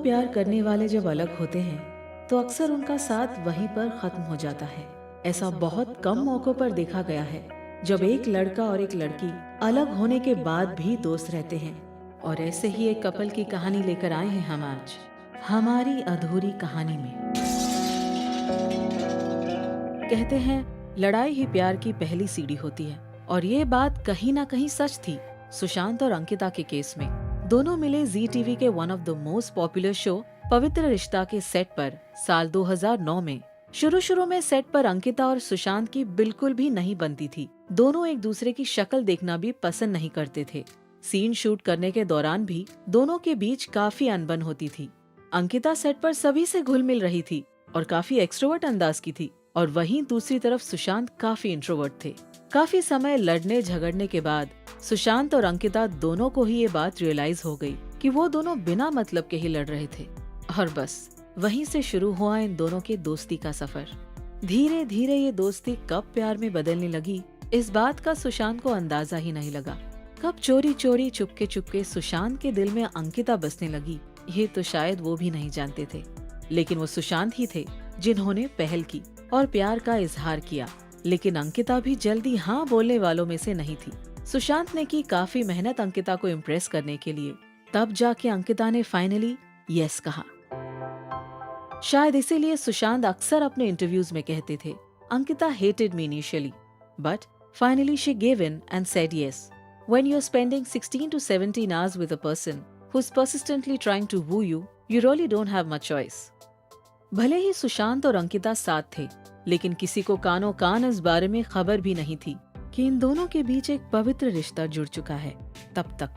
प्यार करने वाले जब अलग होते हैं तो अक्सर उनका साथ वहीं पर खत्म हो जाता है। ऐसा बहुत कम मौकों पर देखा गया है जब एक लड़का और एक लड़की अलग होने के बाद भी दोस्त रहते हैं। और ऐसे ही एक कपल की कहानी लेकर आए हैं हम आज हमारी अधूरी कहानी में। कहते हैं लड़ाई ही प्यार की पहली सीढ़ी होती है, और ये बात कहीं ना कहीं सच थी। सुशांत और अंकिता के केस में दोनों मिले जी टीवी के one of the most popular show पवित्र रिश्ता के सेट पर साल 2009 में। शुरू में सेट पर अंकिता और सुशांत की बिल्कुल भी नहीं बनती थी। दोनों एक दूसरे की शक्ल देखना भी पसंद नहीं करते थे। सीन शूट करने के दौरान भी दोनों के बीच काफी अनबन होती थी। अंकिता सेट पर सभी से घुल मिल रही थी और काफी एक्सट्रोवर्ट अंदाज की थी, और वहीं दूसरी तरफ सुशांत काफी इंट्रोवर्ट थे। काफी समय लड़ने झगड़ने के बाद सुशांत और अंकिता दोनों को ही ये बात रियलाइज हो गई कि वो दोनों बिना मतलब के ही लड़ रहे थे। और बस वहीं से शुरू हुआ इन दोनों के दोस्ती का सफर। धीरे धीरे ये दोस्ती कब प्यार में बदलने लगी, इस बात का सुशांत को अंदाजा ही नहीं लगा। कब चोरी चोरी चुपके चुपके सुशांत के दिल में अंकिता बसने लगी, ये तो शायद वो भी नहीं जानते थे। लेकिन वो सुशांत ही थे जिन्होंने पहल की और प्यार का इजहार किया। लेकिन अंकिता भी जल्दी हाँ बोलने वालों में से नहीं थी। सुशांत ने की काफी मेहनत अंकिता को इम्प्रेस करने के लिए, तब जाके अंकिता ने फाइनली यस कहा। शायद इसीलिए सुशांत अक्सर अपने इंटरव्यूज में कहते थे, Ankita hated me initially but finally she give in and said yes. When you are spending 16 to 17 hours with a person who is persistently trying to woo you, you really don't have much choice. भले ही सुशांत और अंकिता साथ थे, लेकिन किसी को कानों कान इस बारे में खबर भी नहीं थी कि इन दोनों के बीच एक पवित्र रिश्ता जुड़ चुका है। तब तक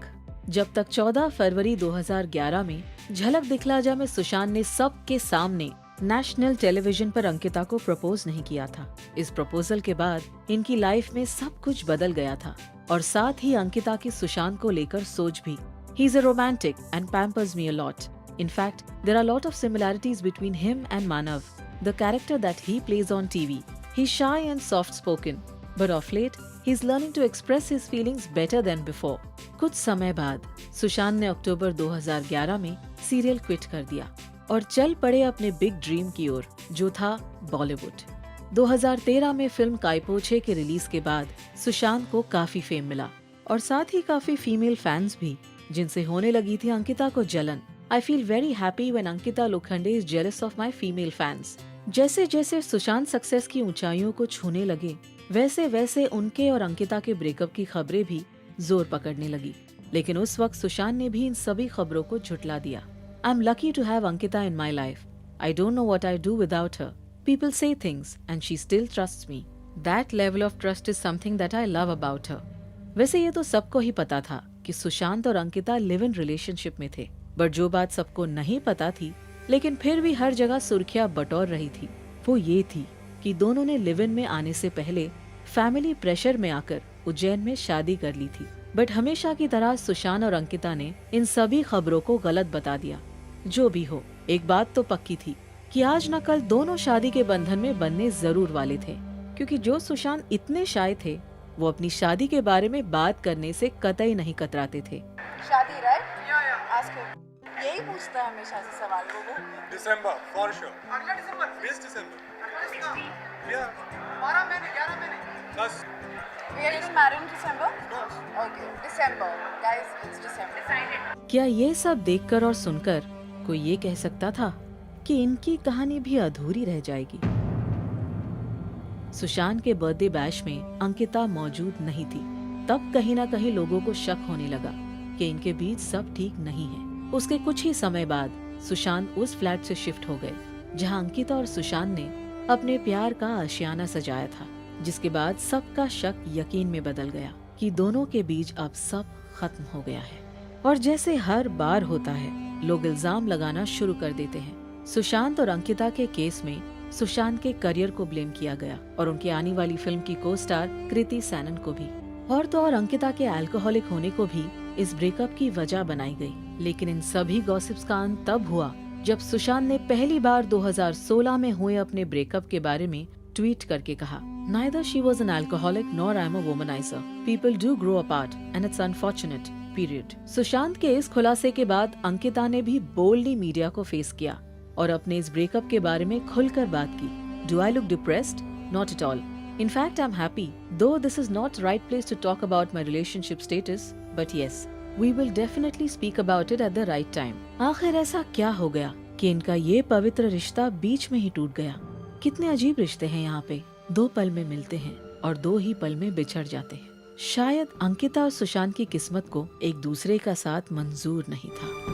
जब तक 14 फरवरी 2011 में झलक दिखला जा में सुशांत ने सबके सामने नेशनल टेलीविजन पर अंकिता को प्रपोज नहीं किया था। इस प्रपोजल के बाद इनकी लाइफ में सब कुछ बदल गया था, और साथ ही अंकिता की सुशांत को लेकर सोच भी। He is a romantic and pampers me a lot. In fact, there are a lot of similarities between him and Manav, the character that he plays on TV. He's shy and soft-spoken, but of late, he's learning to express his feelings better than before. कुछ समय बाद सुशांत ने अक्टूबर 2011 में serial quit कर दिया और चल पड़े अपने बिग ड्रीम की ओर, जो था बॉलीवुड। 2013 में फिल्म कायपोछे के रिलीज के बाद सुशांत को काफी फेम मिला, और साथ ही काफी फीमेल फैंस भी, जिनसे होने लगी थी अंकिता को जलन। I feel very happy when Ankita Lokhande is jealous of my female fans. जैसे जैसे सुशांत सक्सेस की ऊंचाइयों को छूने लगे, वैसे वैसे उनके और अंकिता के ब्रेकअप की खबरें भी जोर पकड़ने लगी। लेकिन उस वक्त सुशांत ने भी इन सभी खबरों को झुठला दिया। I'm lucky to have Ankita in my life. I don't know what I'd do without her. People say things and she still trusts me. That level of trust is something that I love about her. वैसे ये तो सबको ही पता था कि सुशांत और Ankita live in relationship में थे, बट जो बात सबको नहीं पता थी लेकिन फिर भी हर जगह सुर्खियां बटोर रही थी, वो ये थी कि दोनों ने लिव इन में आने से पहले फैमिली प्रेशर में आकर उज्जैन में शादी कर ली थी। बट हमेशा की तरह सुशांत और अंकिता ने इन सभी खबरों को गलत बता दिया। जो भी हो, एक बात तो पक्की थी कि आज न कल दोनों शादी के बंधन में बनने जरूर वाले थे, क्योंकि जो सुशांत इतने शाय थे, वो अपनी शादी के बारे में बात करने से कतई नहीं कतराते थे। शादी राइट? Ask him. यही पूछता है हमेशा से सवाल वो। दिसंबर फॉर श्योर। अगला दिसंबर? 20 दिसंबर। या 12 महीने 11 महीने। बस। We are getting married in December? Okay, December. Guys, it's December. Decided. क्या ये सब देखकर और सुनकर कोई ये कह सकता था कि इनकी कहानी भी अधूरी रह जाएगी? सुशांत के बर्थडे बैश में अंकिता मौजूद नहीं थी। तब कहीं ना कहीं लोगों को शक होने लगा कि इनके बीच सब ठीक नहीं है। उसके कुछ ही समय बाद सुशांत उस फ्लैट से शिफ्ट हो गए जहां अंकिता और सुशांत ने अपने प्यार का आशियाना सजाया था, जिसके बाद सबका शक यकीन में बदल गया कि दोनों के बीच अब सब खत्म हो गया है। और जैसे हर बार होता है, लोग इल्जाम लगाना शुरू कर देते हैं। सुशांत और अंकिता के केस में सुशांत के करियर को ब्लेम किया गया और उनकी आने वाली फिल्म की को स्टार कृति सैनन को भी, और तो और अंकिता के अल्कोहलिक होने को भी इस ब्रेकअप की वजह बनाई गई। लेकिन इन सभी गॉसिप्स का अंत तब हुआ जब सुशांत ने पहली बार 2016 में हुए अपने ब्रेकअप के बारे में ट्वीट करके कहा, Neither she was an alcoholic nor I'm a womanizer. People do grow apart and it's unfortunate. Period. Sushant के इस खुलासे के बाद अंकिता ने भी बोल्डली मीडिया को फेस किया और अपने इस ब्रेकअप के बारे में खुलकर बात की। Do I look depressed? Not at all. In fact, I'm happy. Though this is not right place to talk about my relationship status, but yes, we will definitely speak about it at the right time. आखिर ऐसा क्या हो गया कि इनका ये पवित्र रिश्ता बीच में ही टूट गया? कितने अजीब रिश्ते हैं यहाँ पे। 2 पल में मिलते हैं और 2 ही पल में बिछड़ जाते हैं। शायद अंकिता और सुशांत की किस्मत को एक दूसरे का साथ मंजूर नहीं था।